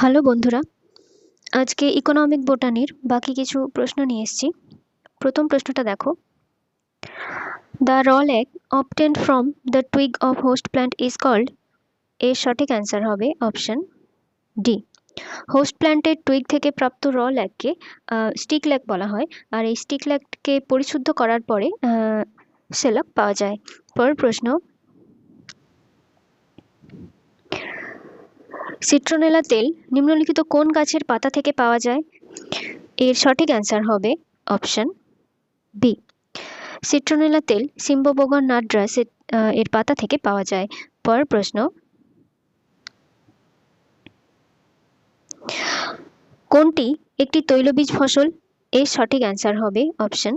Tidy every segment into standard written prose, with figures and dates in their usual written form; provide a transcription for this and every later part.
Hello বন্ধুরা, আজকে economic বোটানির বাকি কিছু প্রশ্ন নিয়ে এসেছি। প্রথম প্রশ্নটা দেখো। The raw lac obtained from the twig of host plant is called. এর সঠিক অ্যান্সার হবে অপশন ডি। হোস্ট প্ল্যান্টের টুইগ থেকে প্রাপ্ত র ল্যাগকে স্টিক ল্যাগ বলা হয়, আর এই স্টিক ল্যাগকে পরিশুদ্ধ করার পরে সেলাক পাওয়া যায়। পরের প্রশ্ন, সিট্রোনেলা তেল নিম্নলিখিত কোন গাছের পাতা থেকে পাওয়া যায়? এর সঠিক অ্যান্সার হবে অপশন বি। সিট্রোনেলা তেল সিম্বোবোগন নাট্রাস এর পাতা থেকে পাওয়া যায়। পরের প্রশ্ন, কোনটি একটি তৈলবীজ ফসল? এর সঠিক অ্যান্সার হবে অপশন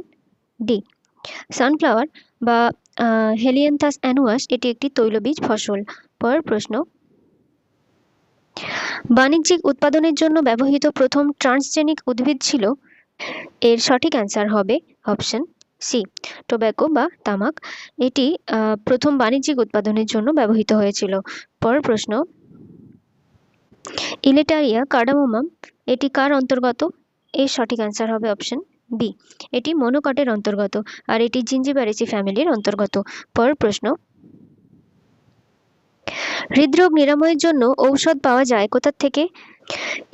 ডি। সানফ্লাওয়ার বা হেলিয়ান্থাস অ্যানুয়াস এটি একটি তৈলবীজ ফসল। পরের প্রশ্ন, বাণিজ্যিক উৎপাদনের জন্য ব্যবহৃত প্রথম ট্রান্সজেনিক উদ্ভিদ ছিল? এর সঠিক অ্যান্সার হবে অপশন সি, টোব্যাকো বা তামাক। এটি প্রথম বাণিজ্যিক উৎপাদনের জন্য ব্যবহৃত হয়েছিল। পরের প্রশ্ন, ইলেটারিয়া কার্ডামোমাম এটি কার অন্তর্গত? এর সঠিক অ্যান্সার হবে অপশন বি, এটি মনোকটের অন্তর্গত, আর এটি জিঞ্জিবারেসি ফ্যামিলির অন্তর্গত। পরের প্রশ্ন, হৃদরোগ নিরাময়ের জন্য ঔষধ পাওয়া যায় কোথা থেকে?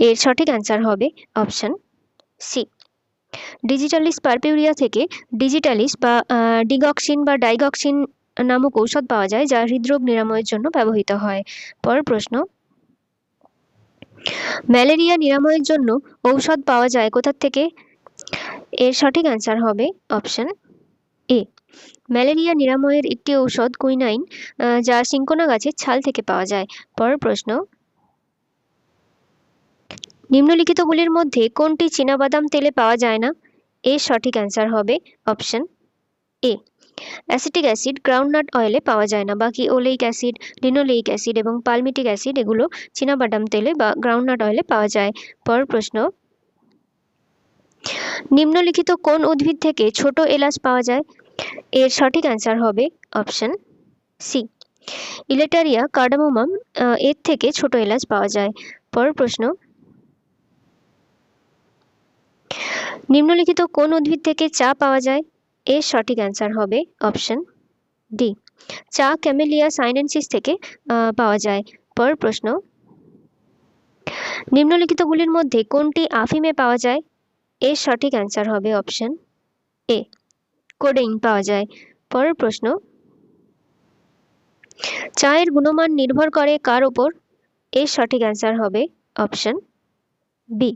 এর সঠিক অ্যান্সার হবে অপশন সি, ডিজিটালিস পারপিউরিয়া থেকে ডিজিটালিস বা ডিগক্সিন বা ডাইগক্সিন নামক ঔষধ পাওয়া যায়, যা হৃদরোগ নিরাময়ের জন্য ব্যবহৃত হয়। পরের প্রশ্ন, ম্যালেরিয়া নিরাময়ের জন্য ঔষধ পাওয়া যায় কোথা থেকে? এর সঠিক অ্যান্সার হবে অপশন এ, ম্যালেরিয়া নিরাময়ের একটি ঔষধ কুইনাইন, যা সিঙ্কোনা গাছের ছাল থেকে পাওয়া যায়। পরের প্রশ্ন, নিম্নলিখিতগুলির মধ্যে কোনটি চীনাবাদাম তেলে পাওয়া যায় না? এর সঠিক অ্যান্সার হবে option A, acetic acid groundnut অয়েলে পাওয়া যায় না। বাকি ওলেইক অ্যাসিড, লিনোলেইক অ্যাসিড এবং পালমিটিক অ্যাসিড এগুলো চীনাবাদাম তেলে বা গ্রাউন্ডনাট অয়েলে পাওয়া যায়। পরের প্রশ্ন, নিম্নলিখিত কোন উদ্ভিদ থেকে ছোট এলাচ পাওয়া যায়? এর সঠিক অ্যান্সার হবে অপশন সি, ইলেটারিয়া কার্ডামোমাম এর থেকে ছোট এলাচ পাওয়া যায়। পরের প্রশ্ন, নিম্নলিখিত কোন উদ্ভিদ থেকে চা পাওয়া যায়? এর সঠিক অ্যান্সার হবে অপশন ডি, চা ক্যামেলিয়া সাইনেনসিস থেকে পাওয়া যায়। পরের প্রশ্ন, নিম্নলিখিতগুলির মধ্যে কোনটি আফিমে পাওয়া যায়? এর সঠিক অ্যান্সার হবে অপশন এ, কোডেইন পাওয়া যায়। পরের প্রশ্ন, চায়ের গুণমান নির্ভর করে কার উপর? এর সঠিক অ্যান্সার হবে অপশন বি,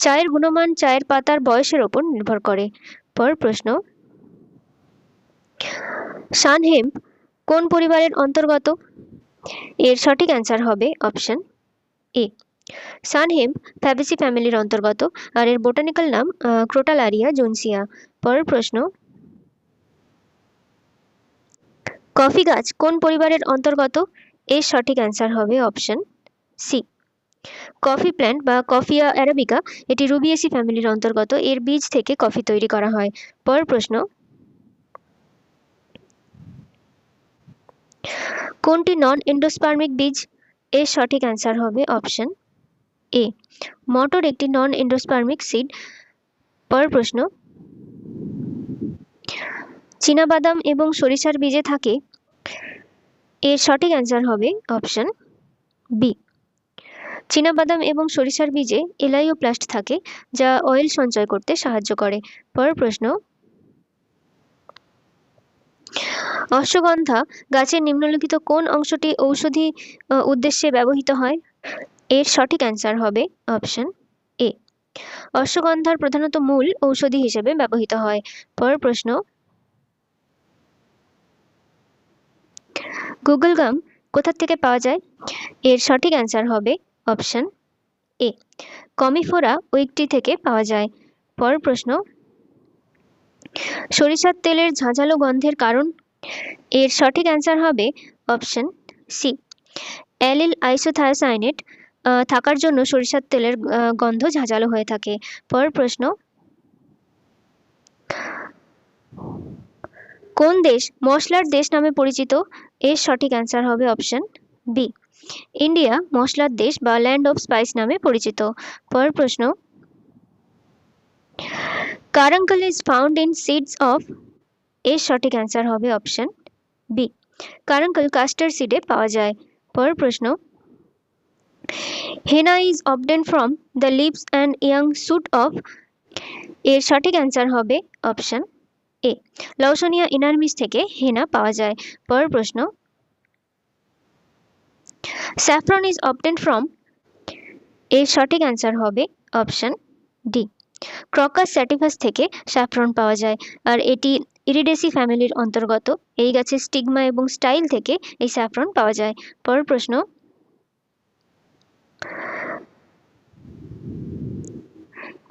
চায়ের গুণমান চায়ের পাতার বয়সের ওপর নির্ভর করে। পরের প্রশ্ন, সানহেম্প কোন পরিবারের অন্তর্গত? এর সঠিক অ্যান্সার হবে অপশন এ, সানহেম্প ফ্যাবেসি ফ্যামিলির অন্তর্গত, আর এর বোটানিক্যাল নাম ক্রোটালারিয়া জোনসিয়া। পরের প্রশ্ন, কফি গাছ কোন পরিবারের অন্তর্গত? এর সঠিক অ্যান্সার হবে অপশন সি, কফি প্ল্যান্ট বা কফিয়া অ্যারাবিকা এটি রুবিয়েসি ফ্যামিলির অন্তর্গত। এর বীজ থেকে কফি তৈরি করা হয়। পরের প্রশ্ন, কোনটি নন এন্ডোস্পার্মিক বীজ? এর সঠিক অ্যান্সার হবে অপশন এ, মটর একটি নন এন্ডোস্পার্মিক সিড। পরের প্রশ্ন, চীনাবাদাম এবং সরিষার বীজে থাকে? এর সঠিক অ্যান্সার হবে অপশন বি, চীনাবাদাম এবং সরিষার বীজে এলাইওপ্লাস্ট থাকে, যা অয়েল সঞ্চয় করতে সাহায্য করে। পরের প্রশ্ন, অশ্বগন্ধা গাছের নিম্নলিখিত কোন অংশটি ঔষধি উদ্দেশ্যে ব্যবহৃত হয়? এর সঠিক অ্যান্সার হবে অপশন এ, অশ্বগন্ধার প্রধানত মূল ঔষধি হিসেবে ব্যবহৃত হয়। পরের প্রশ্ন, গুগল গাম কোথা থেকে পাওয়া যায়? এর সঠিক অ্যান্সার হবে অপশন এ, কমিফোরা উইকটি থেকে পাওয়া যায়। পরের প্রশ্ন, সরিষার তেলের ঝাঁঝালো গন্ধের কারণ? এর সঠিক অ্যান্সার হবে অপশন সি, অ্যালিল আইসোথায়াসাইনেট থাকার জন্য সরিষার তেলের গন্ধ ঝাঁঝালো হয়ে থাকে। পরের প্রশ্ন, কোন দেশ মশলার দেশ নামে পরিচিত? এর সঠিক অ্যান্সার হবে অপশন বি, ইন্ডিয়া মশলার দেশ বা ল্যান্ড অফ স্পাইস নামে পরিচিত? পরের প্রশ্ন, caruncle is found in seeds of, এর সঠিক অ্যান্সার হবে অপশন বি, কারাঙ্কল কাস্টার সিডে পাওয়া যায়। পরের প্রশ্ন, henna is obtained from the leaves and young shoot of, এর সঠিক অ্যান্সার হবে অপশন এ, লওসোনিয়া ইনারমিস থেকে হেনা পাওয়া যায়। পরের প্রশ্ন, স্যাফরন ইজ obtained ফ্রম, এর সঠিক অ্যান্সার হবে অপশন ডি, ক্রকাস স্যাটিভাস থেকে স্যাফরন পাওয়া যায়, আর এটি ইরিডেসি ফ্যামিলির অন্তর্গত। এই গাছের স্টিগমা এবং স্টাইল থেকে এই স্যাফরন পাওয়া যায়। পরের প্রশ্ন,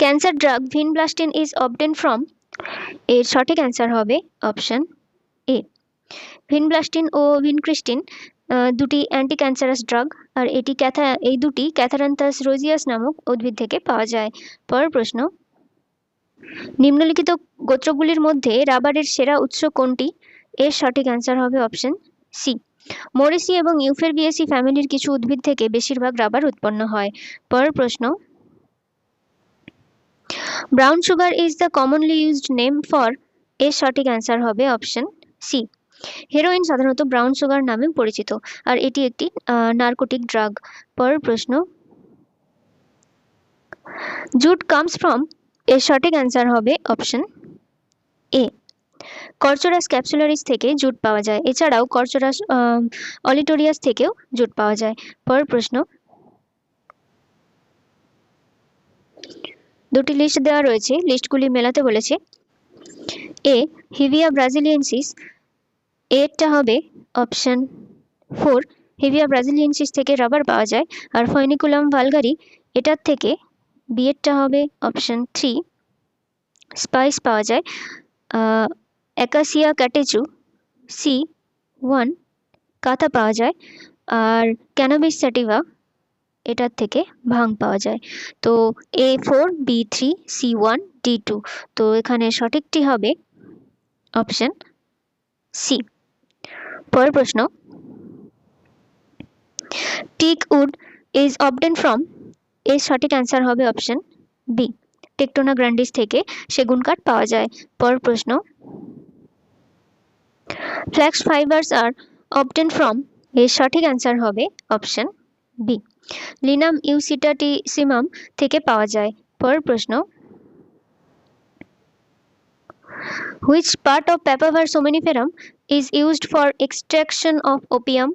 cancer drug vinblastine is obtained from, এর সঠিক অ্যান্সার হবে অপশন এ, ভিনব্লাস্টিন ও ভিনক্রিস্টিন দুটি অ্যান্টি ক্যান্সারাস ড্রাগ, আর এই দুটি ক্যাথারান্থাস রোজিয়াস নামক উদ্ভিদ থেকে পাওয়া যায়। পরের প্রশ্ন, নিম্নলিখিত গোত্রগুলির মধ্যে রাবারের সেরা উৎস কোনটি? এর সঠিক অ্যান্সার হবে অপশন সি, মোরেসি এবং ইউফেরবিয়েসি ফ্যামিলির কিছু উদ্ভিদ থেকে বেশিরভাগ রাবার উৎপন্ন হয়। পরের প্রশ্ন, brown sugar is the commonly used name for, এর সঠিক অ্যান্সার হবে অপশন সি, হেরোইন সাধারণত ব্রাউন সুগার নামে পরিচিত, আর এটি একটি নার্কোটিক ড্রাগ। পরের প্রশ্ন, জুট কামস ফ্রম, এর সঠিক অ্যান্সার হবে অপশন এ, কর্চোরাস ক্যাপসুলারিস থেকে জুট পাওয়া যায়। এছাড়াও কর্চোরাস অলিটোরিয়াস থেকেও জুট পাওয়া যায়। পরের প্রশ্ন, দুটি লিস্ট দেওয়া রয়েছে, লিস্টগুলি মেলাতে বলেছে। এ, হিভিয়া ব্রাজিলিয়েন্সিস, এরটা হবে অপশন 4, হিভিয়া ব্রাজিলিয়েন্সিস থেকে রাবার পাওয়া যায়, আর ফয়নিকুলাম ভালগারি এটার থেকে, বি এরটা হবে অপশন 3, স্পাইস পাওয়া যায়। অ্যাকাসিয়া ক্যাটেচু C1 কাঁথা পাওয়া যায়, আর ক্যানাবিস স্যাটিভা এটার থেকে ভাং পাওয়া যায়। তো A4 B3 C1 D2, তো এখানে সঠিকটি হবে অপশন সি। পরের প্রশ্ন, teak wood is obtained from, এর সঠিক অ্যান্সার হবে অপশন বি, টেকটোনা গ্র্যান্ডিস থেকে সেগুন কাঠ পাওয়া যায়। পরের প্রশ্ন, flax fibres are obtained from, এর সঠিক অ্যান্সার হবে অপশন বি, লিনাম ইউসিটাটিসিমাম থেকে পাওয়া যায়। পরের প্রশ্ন, which part of Papaver somniferum is used for extraction of opium,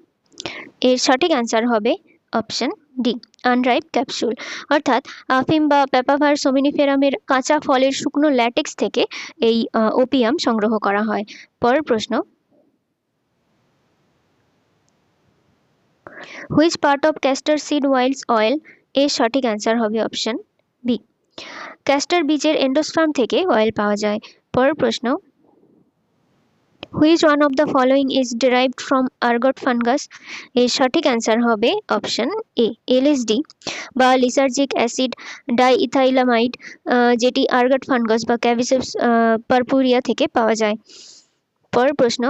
এর সঠিক অ্যান্সার হবে অপশন ডি, আনরাইপ ক্যাপসুল, অর্থাৎ আফিম বা প্যাপাভার সোমেনিফেরামের কাঁচা ফলের শুকনো ল্যাটেক্স থেকে এই ওপিয়াম সংগ্রহ করা হয়। পরের প্রশ্ন, which part of castor seed yields oil, এর সঠিক অ্যান্সার হবে অপশন বি, ক্যাস্টর বীজের এন্ডোস্পার্ম থেকে অয়েল পাওয়া যায়। পরের প্রশ্ন, which one of the following is derived from ergot fungus, এর সঠিক অ্যান্সার হবে অপশন এ, এলএসডি বা লিসার্জিক অ্যাসিড ডাইইথাইলামাইড, যেটি আর্গট ফাঙ্গাস বা ক্যাভিসেপস পারপুরিয়া থেকে পাওয়া যায়। পরের প্রশ্ন,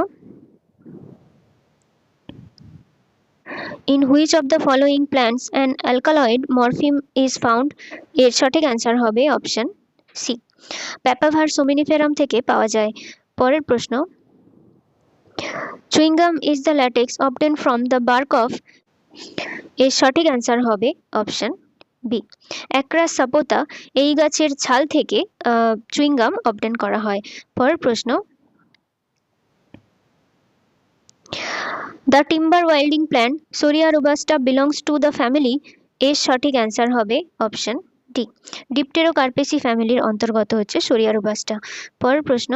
in which of the following plants an alkaloid morpheme is found, এর সঠিক অ্যান্সার হবে অপশন সি, প্যাপাভার সোমেনিফেরাম থেকে পাওয়া যায়। পরের প্রশ্ন, chewing gum is the latex obtained from the bark of, এর সঠিক অ্যান্সার হবে অপশন বি, অ্যাক্রাস সাপোতা, এই গাছের ছাল থেকে চুইংগাম obtain করা হয়। পরের প্রশ্ন, the timber yielding plant Shorea robusta belongs to the family, এর সঠিক অ্যান্সার হবে অপশন ডি, ডিপটেরোকার্পেসি ফ্যামিলির অন্তর্গত হচ্ছে সোরিয়া রোবাস্টা। পরের প্রশ্ন,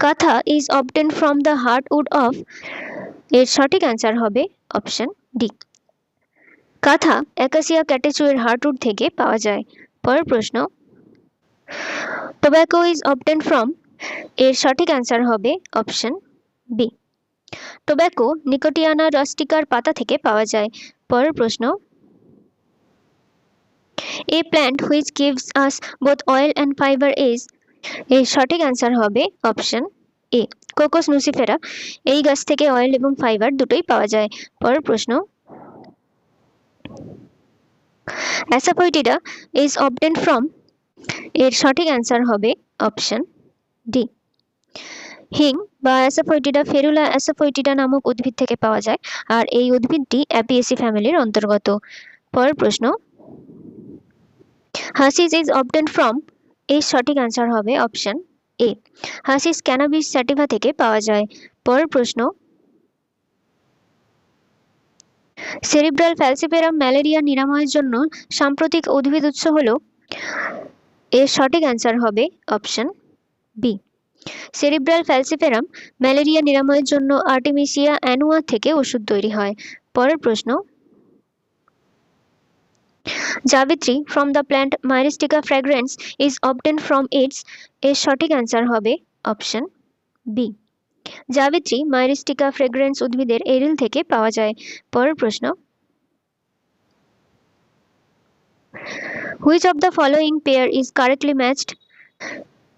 katha is obtained from the heartwood of, এর সঠিক অ্যান্সার হবে অপশন ডি, কাঁথা অ্যাকাসিয়া ক্যাটেচু এর হার্টউড থেকে পাওয়া যায়। পরের প্রশ্ন, টোব্যাকো ইজ obtained ফ্রম, এর সঠিক অ্যান্সার হবে অপশন বি, টোব্যাকো নিকোটিয়ানা রাস্টিকার পাতা থেকে পাওয়া যায়। পরের প্রশ্ন, এ plant which gives us both oil and fibre is, এর সঠিক অ্যান্সার হবে অপশন এ কোকোস নুসিফেরা। এই গাছ থেকে অয়েল এবং ফাইবার দুটোই পাওয়া যায়। পরের প্রশ্ন, অ্যাসাফোইটিডা ইজ অবটেন্ড ফ্রম। এর সঠিক অ্যান্সার হবে অপশন ডি। হিং বা অ্যাসাফোইটিডা ফেরুলা অ্যাসাফোইটিডা নামক উদ্ভিদ থেকে পাওয়া যায়, আর এই উদ্ভিদটি অ্যাপিয়েসি ফ্যামিলির অন্তর্গত। পরের প্রশ্ন, হাসিস ইজ অবটেন্ড ফ্রম। এর সঠিক অ্যান্সার হবে অপশন এ। হাসিস ক্যানাবিস স্যাটিভা থেকে পাওয়া যায়। পরের প্রশ্ন, সেরিব্রাল ফ্যালসিপেরাম ম্যালেরিয়া নিরাময়ের জন্য সাম্প্রতিক উদ্ভিদ উৎস হল। এর সঠিক অ্যান্সার হবে option B. Cerebral falciparum malaria নিরাময়ের জন্য আর্টেমিসিয়া অ্যানুয়া থেকে ওষুধ তৈরি হয়। পরের প্রশ্ন, javitri from the plant Myristica fragrans is obtained from its. এর সঠিক অ্যান্সার হবে অপশন বি। জাবিত্রি মাইরিস্টিকা ফ্র্যাগ্রেন্স উদ্ভিদের এরিল থেকে পাওয়া যায়। পরের প্রশ্ন, which of the following pair is correctly matched.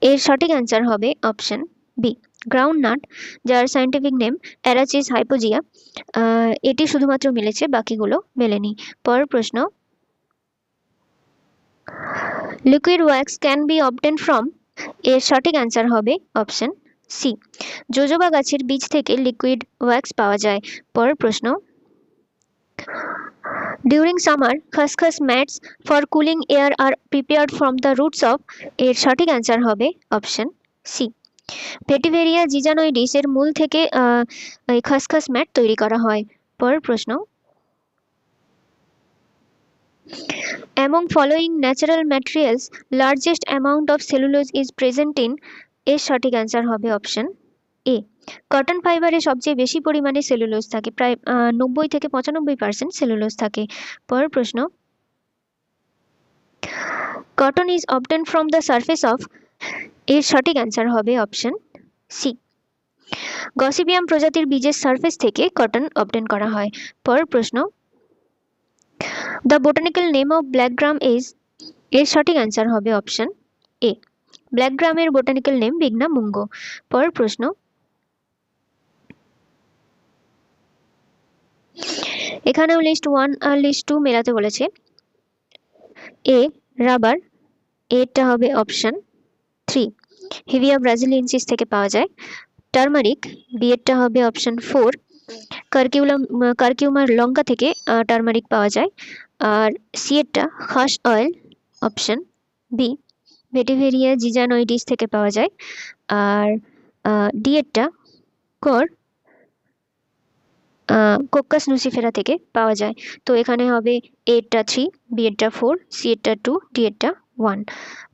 এর সঠিক অ্যান্সার হবে অপশন বি। গ্রাউন্ড নাট, যার সায়েন্টিফিক নেম অ্যারাচিস হাইপোজিয়া, এটি শুধুমাত্র মিলেছে, বাকিগুলো মেলেনি। পরের প্রশ্ন, liquid wax can be obtained from. এর সঠিক অ্যান্সার হবে অপশন সি। জোজোবা গাছের বীজ থেকে লিকুইড ওয়্যাক্স পাওয়া যায়। পরের প্রশ্ন, during summer khaskhas mats for cooling air are prepared from the roots of. এর সঠিক অ্যান্সার হবে অপশন সি। ভেটিভেরিয়া জিজানয়েডিস এর মূল থেকে খসখস ম্যাট তৈরি করা হয়। পরের প্রশ্ন, among following natural materials largest amount of cellulose is present in। এর সঠিক অ্যান্সার হবে অপশন এ। কটন ফাইবারে সবচেয়ে বেশি পরিমাণে সেলুলোজ থাকে, প্রায় 90 থেকে 95% সেলুলোজ থাকে। পরের প্রশ্ন, cotton is obtained from the surface of. এর সঠিক অ্যান্সার হবে অপশন সি। গসিপিয়াম প্রজাতির বীজের সারফেস থেকে কটন অবটেন করা হয়। পরের প্রশ্ন, the botanical name of black gram is. এর সঠিক অ্যান্সার হবে অপশন এ। ব্ল্যাক গ্রামের বোটানিক্যাল নেম বিগনা মুঙ্গো। পরের প্রশ্ন, এখানেও লিস্ট 1 আর লিস্ট 2 মেলাতে বলেছে। এ রাবার, এটা হবে অপশন 3। হিভিয়া ব্রাজিলিয়েন্সিস থেকে পাওয়া যায়। টার্মারিক, বি এরটা হবে অপশন 4। কারকিউমার লঙ্কা থেকে টার্মারিক পাওয়া যায়। আর সি এরটা হাস অয়েল, অপশন বি। ভেটিভেরিয়া জিজানয়েডিস থেকে পাওয়া যায়। আর ডি এরটা কোকাস নুসিফেরা থেকে পাওয়া যায়। তো এখানে হবে এ এরটা 3, বি এরটা 4, সি এরটা 2, ডি এরটা 1।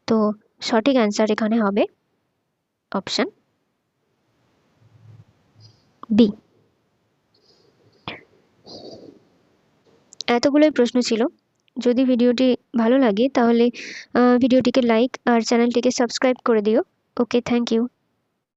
তো সঠিক অ্যান্সার এখানে হবে অপশন বি। এতগুলোই প্রশ্ন ছিল। যদি ভিডিওটি ভালো লাগে তাহলে ভিডিওটিকে লাইক আর চ্যানেলটিকে সাবস্ক্রাইব করে দিও। ওকে, থ্যাংক ইউ।